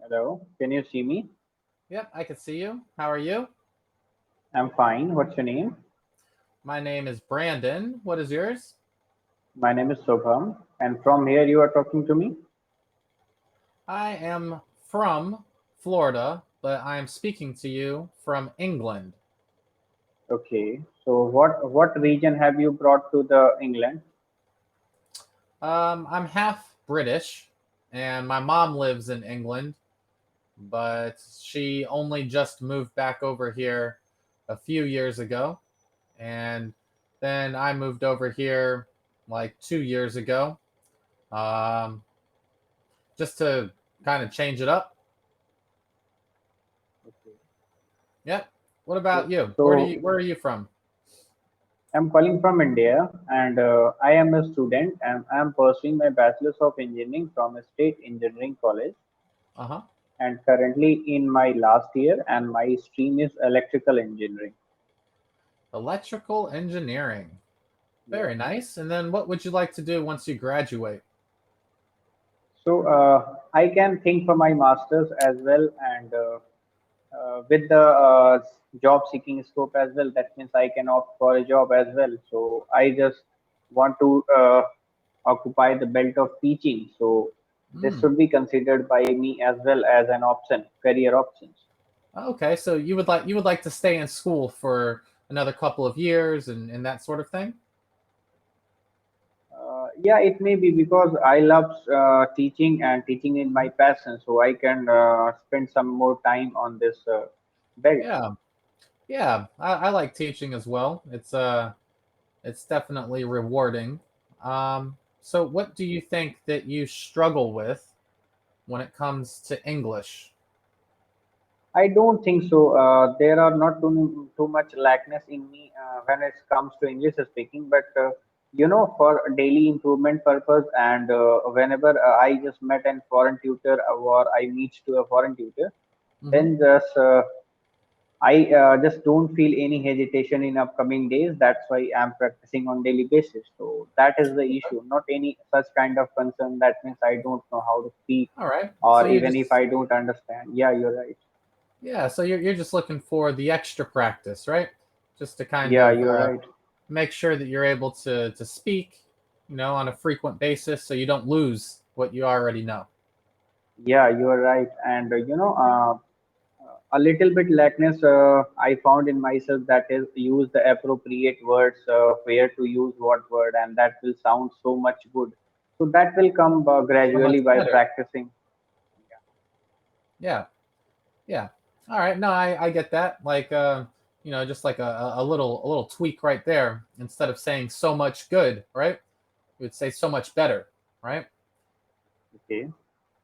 Hello, can you see me? Yep, I can see you. How are you? I'm fine. What's your name? My name is Brandon. What is yours? My name is Shobham, and from here you are talking to me. I am from Florida, but I am speaking to you from England. Okay. So what region have you brought to the England? I'm half British, and my mom lives in England, but she only just moved back over here a few years ago. And then I moved over here like 2 years ago, um, just to kind of change it up. Okay. Yep. What So about you? so Where are you from? I'm calling from India, and I am a student, and I'm pursuing my Bachelor's of Engineering from a state engineering college, Uh-huh. and currently in my last year, and my stream is electrical engineering. Electrical engineering. Yeah. Very nice. And then what would you like to do once you graduate? So I can think for my masters as well, and with the job seeking scope as well. That means I can opt for a job as well. So I just want to occupy the belt of teaching. So this Hmm. should be considered by me as well as an option, career options. Okay, so you would like to stay in school for another couple of years and that sort of thing? Yeah, it may be because I love teaching and teaching is my passion. So I can spend some more time on this belt. Yeah. Yeah. I like teaching as well. It's definitely rewarding. So what do you think that you struggle with when it comes to English? I don't think so. There are not too much lackness in me when it comes to English speaking, but for daily improvement purpose and whenever I just met a foreign tutor or I meet to a foreign tutor, Mm-hmm. then I just don't feel any hesitation in upcoming days. That's why I'm practicing on daily basis. So that is the issue, not any such kind of concern. That means I don't know how to speak, All right. So or you even if just I don't understand. Yeah, you're right. yeah, so you're just looking for the extra practice, right? Just to kind Yeah, of you're right. make sure that you're able to speak, on a frequent basis, so you don't lose what you already know. Yeah, you are right. And a little bit lackness I found in myself, that is use the appropriate words, where to use what word, and that will sound so much good. So that will come So much gradually by better. practicing. Yeah, yeah. All right. No, I get that. Like, just like a little tweak right there. Instead of saying so much good, right? You would say so much better, right? Okay.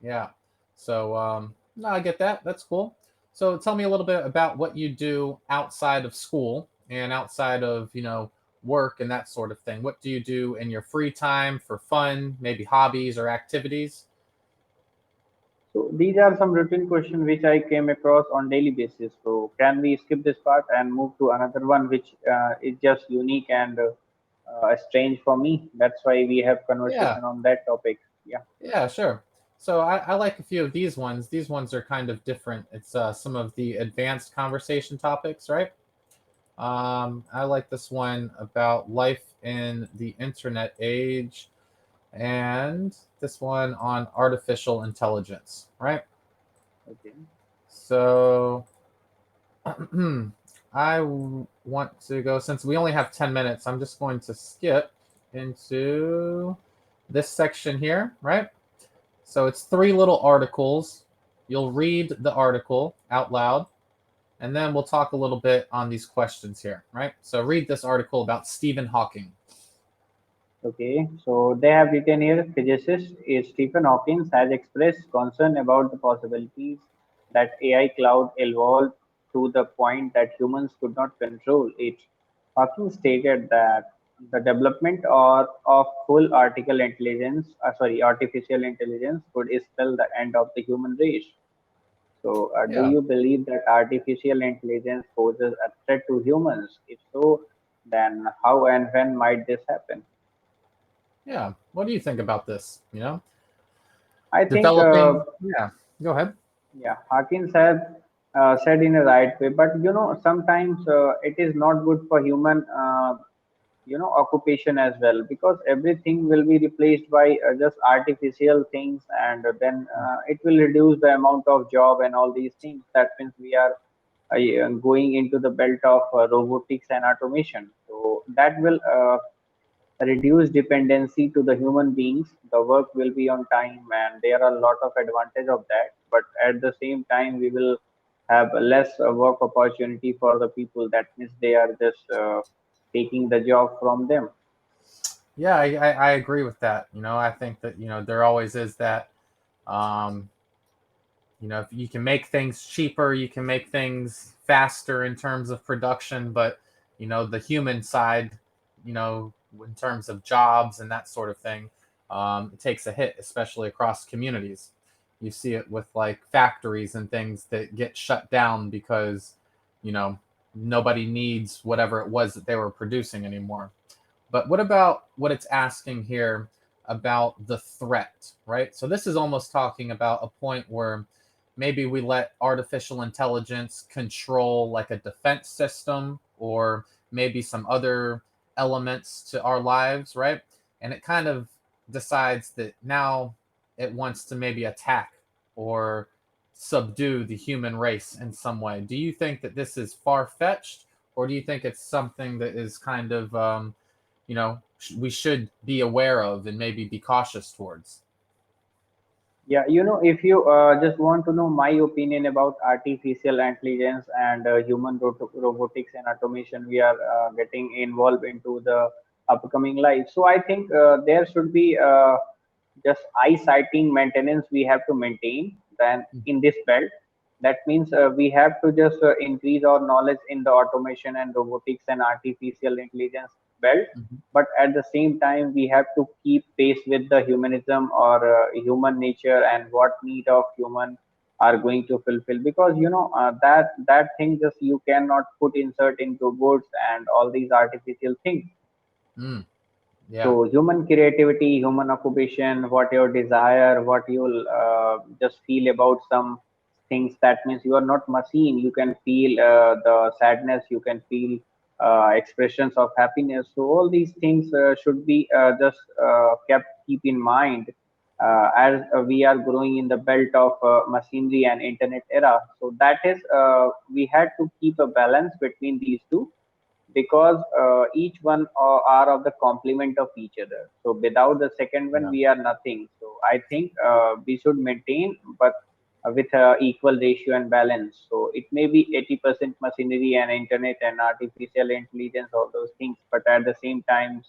Yeah. So, no, I get that. That's cool. So, tell me a little bit about what you do outside of school and outside of, work and that sort of thing. What do you do in your free time for fun, maybe hobbies or activities? So these are some routine questions which I came across on daily basis. So can we skip this part and move to another one which is just unique and strange for me? That's why we have Yeah. conversation on that topic. Yeah. Yeah, sure. So, I like a few of these ones. These ones are kind of different. It's some of the advanced conversation topics, right? I like this one about life in the internet age, and this one on artificial intelligence, right? Okay. So want to go, since we only have 10 minutes, I'm just going to skip into this section here, right? So it's three little articles. You'll read the article out loud, and then we'll talk a little bit on these questions here, right? So read this article about Stephen Hawking. Okay, so they have written here, physicist Stephen Hawking has expressed concern about the possibilities that AI cloud evolved to the point that humans could not control it. Hawking stated that the development of full artificial intelligence could spell the end of the human race. So, do Yeah, you believe that artificial intelligence poses a threat to humans? If so, then how and when might this happen? yeah. What do you think about this? I think Developing. Yeah, go ahead. Yeah, Hawkins have said in a right way, but sometimes it is not good for human, occupation as well, because everything will be replaced by just artificial things, and then it will reduce the amount of job and all these things. That means we are going into the belt of robotics and automation. So that will reduce dependency to the human beings. The work will be on time, and there are a lot of advantage of that. But at the same time, we will have less work opportunity for the people. That means they are just taking the job from them. Yeah, I agree with that. I think that there always is that. Um, if you can make things cheaper, you can make things faster in terms of production, but the human side, in terms of jobs and that sort of thing, it takes a hit, especially across communities. You see it with like factories and things that get shut down because you know nobody needs whatever it was that they were producing anymore. But what about what it's asking here about the threat, right? So this is almost talking about a point where maybe we let artificial intelligence control like a defense system or maybe some other elements to our lives, right? And it kind of decides that now it wants to maybe attack or subdue the human race in some way. Do you think that this is far fetched, or do you think it's something that is kind of we should be aware of and maybe be cautious towards? Yeah, if you just want to know my opinion about artificial intelligence and human robotics and automation, we are getting involved into the upcoming life. So I think there should be just eye sighting maintenance we have to maintain then in this belt. That means we have to just increase our knowledge in the automation and robotics and artificial intelligence belt, Mhm. but at the same time we have to keep pace with the humanism or human nature and what need of human are going to fulfill, because that thing just you cannot put insert into robots and all these artificial things. Mm, yeah. So human creativity, human occupation, what your desire, what you'll just feel about some things. That means you are not machine. You can feel the sadness. You can feel expressions of happiness. So all these things should be just keep in mind as we are growing in the belt of machinery and internet era. So that is we had to keep a balance between these two, because each one are of the complement of each other. So without the second one, Yeah. we are nothing. So I think we should maintain, but with equal ratio and balance. So it may be 80% machinery and internet and artificial intelligence, all those things, but at the same time,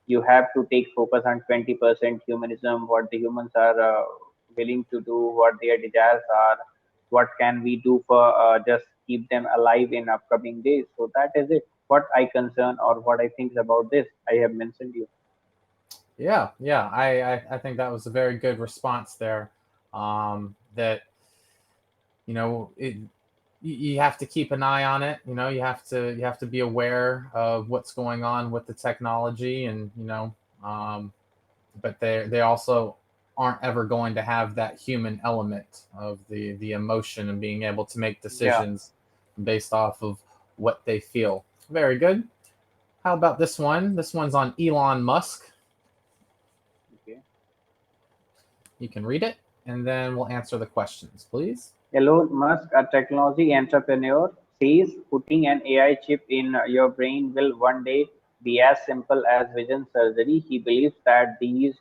you have to take focus on 20% humanism, what the humans are willing to do, what their desires are, what can we do for just keep them alive in upcoming days. So that is it. What I concern or what I think about this, I have mentioned you. Yeah, yeah. I think that was a very good response there. That you have to keep an eye on it. You have to be aware of what's going on with the technology, and but they also aren't ever going to have that human element of the emotion and being able to make Yeah. decisions based off of what they feel. Very good. How about this one? This one's on Elon Musk. Okay. You can read it, and then we'll answer the questions, please. Elon Musk, a technology entrepreneur, says putting an AI chip in your brain will one day be as simple as vision surgery. He believes that these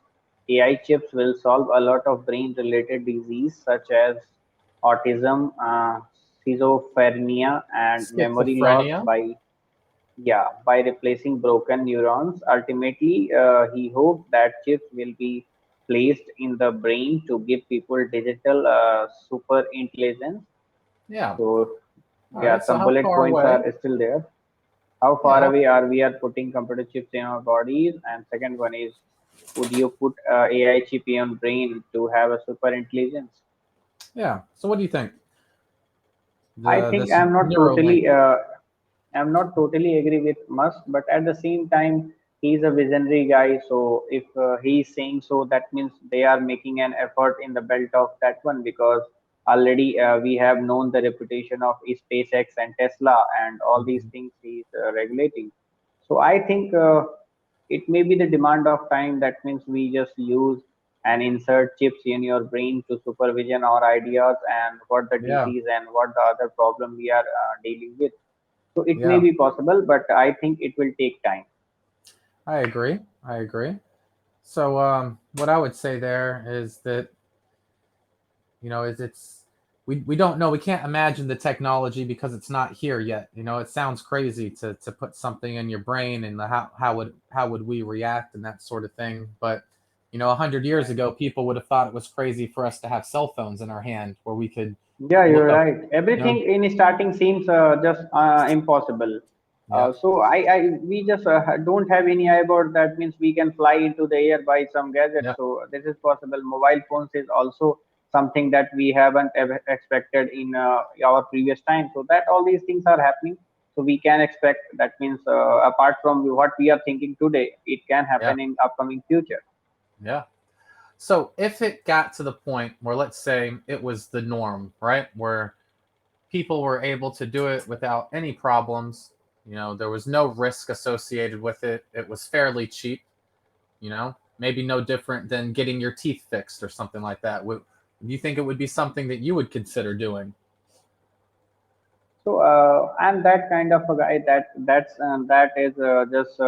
AI chips will solve a lot of brain-related disease such as autism, schizophrenia, and memory loss Schizophrenia. by replacing broken neurons. Ultimately, he hoped that chips will be placed in the brain to give people digital super intelligence. Yeah. So, All yeah, right. So some how bullet far points away? are still there. How Yeah. far away are we are putting computer chips in our bodies? And second one is, would you put AI chip in your brain to have a super intelligence? Yeah. So what do you think? I The think this Neuralink. I'm not totally agree with Musk, but at the same time, he's a visionary guy. So if he's saying so, that means they are making an effort in the belt of that one, because already we have known the reputation of SpaceX and Tesla and all these Mhm. things he's regulating. So I think it may be the demand of time. That means we just use and insert chips in your brain to supervision our ideas and what the Yeah, disease and what the other problem we are dealing with. So it may yeah, be possible, but I think it will take time. I agree. I agree. So, what I would say there is that is we don't know. We can't imagine the technology because it's not here yet. It sounds crazy to put something in your brain and how would we react and that sort of thing. But 100 years Right. ago, people would have thought it was crazy for us to have cell phones in our hand where we could Yeah, look you're up. right. You know, Everything in starting seems just impossible. yeah, We just don't have any idea about that. Means we can fly into the air by some gadget. yeah, So this is possible. Mobile phones is also something that we haven't ever expected in our previous time. So that all these things are happening. So we can expect. That means apart from what we are thinking today, it can yeah, happen in upcoming future. yeah. So if it got to the point where, let's say, it was the norm, right, where people were able to do it without any problems. There was no risk associated with it. It was fairly cheap, maybe no different than getting your teeth fixed or something like that. Do you think it would be something that you would consider doing? So I'm that kind of a guy that is just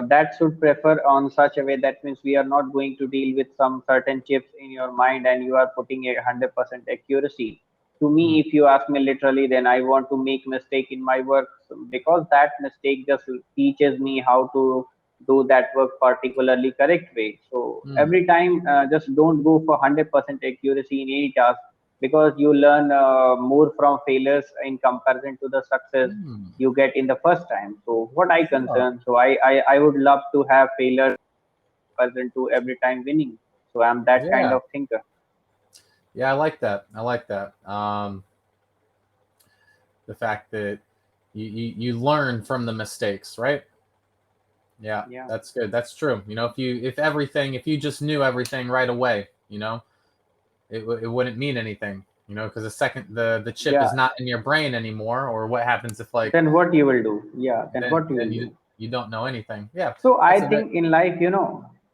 that should prefer on such a way. That means we are not going to deal with some certain chips in your mind and you are putting a 100% accuracy. To Hmm. me, if you ask me literally, then I want to make mistake in my work because that mistake just teaches me how to do that work particularly correct way. So Hmm. every time, just don't go for 100% accuracy in any task because you learn more from failures in comparison to the success Hmm. you get in the first time. So what I Oh, concern, so I would love to have failures comparison to every time winning. So I'm that kind yeah. of thinker. Yeah, I like that. I like that. The fact that you learn from the mistakes, right? Yeah, Yeah, that's good. That's true. If you just knew everything right away, it wouldn't mean anything, because the second the chip yeah. is not in your brain anymore, or what happens if, like, Then what you will do? Yeah, then then what you then will you do? you don't know anything. Yeah, So that's I a very think in life,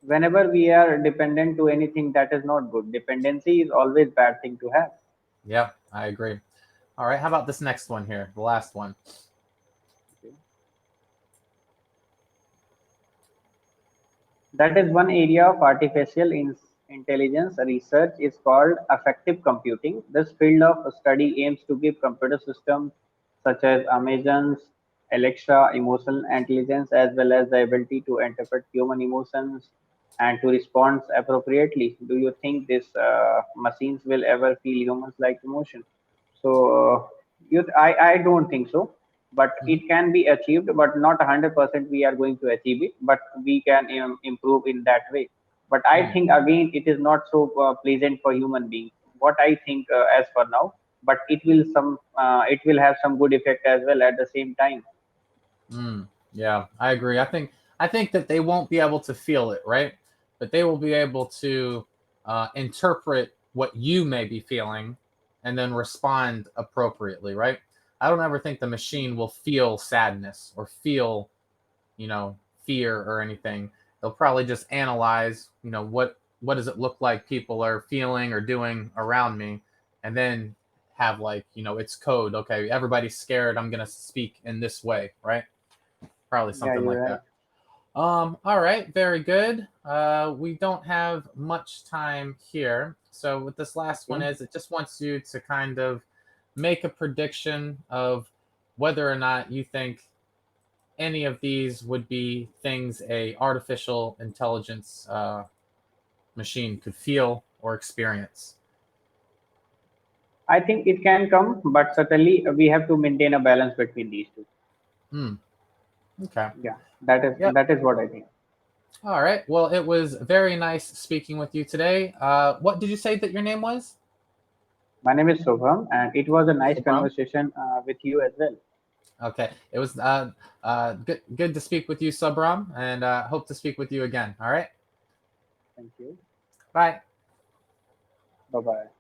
whenever we are dependent to anything, that is not good. Dependency is always bad thing to have. yeah, I agree. All right, how about this next one here, the last one? Okay. That is one area of artificial intelligence research is called affective computing. This field of study aims to give computer systems such as Amazon's Alexa emotional intelligence as well as the ability to interpret human emotions and to respond appropriately. Do you think these machines will ever feel humans like emotion? So I don't think so, but Mhm. it can be achieved, but not 100% we are going to achieve it, but we can improve in that way. But I Hmm. think again, it is not so pleasant for human beings. What I think as for now, but it will have some good effect as well at the same time. Mm, yeah, I agree. I think that they won't be able to feel it, right? But they will be able to interpret what you may be feeling and then respond appropriately, right? I don't ever think the machine will feel sadness or feel, you know, fear or anything. They'll probably just analyze, what does it look like people are feeling or doing around me, and then have, like, its code. Okay, everybody's scared. I'm gonna speak in this way, right? Probably Yeah, something you're like right. that. All right, very good. We don't have much time here. So what this last one Okay. is, it just wants you to kind of make a prediction of whether or not you think any of these would be things a artificial intelligence machine could feel or experience. I think it can come, but certainly we have to maintain a balance between these two. Hmm. Okay. Yeah, that is Yep. that is what I think. All right. Well, it was very nice speaking with you today. What did you say that your name was? My name is Shobham, and it was a nice Sabram. conversation with you as well. Okay. It was good to speak with you, Sabram, and hope to speak with you again. All right. Thank you. Bye. Bye bye.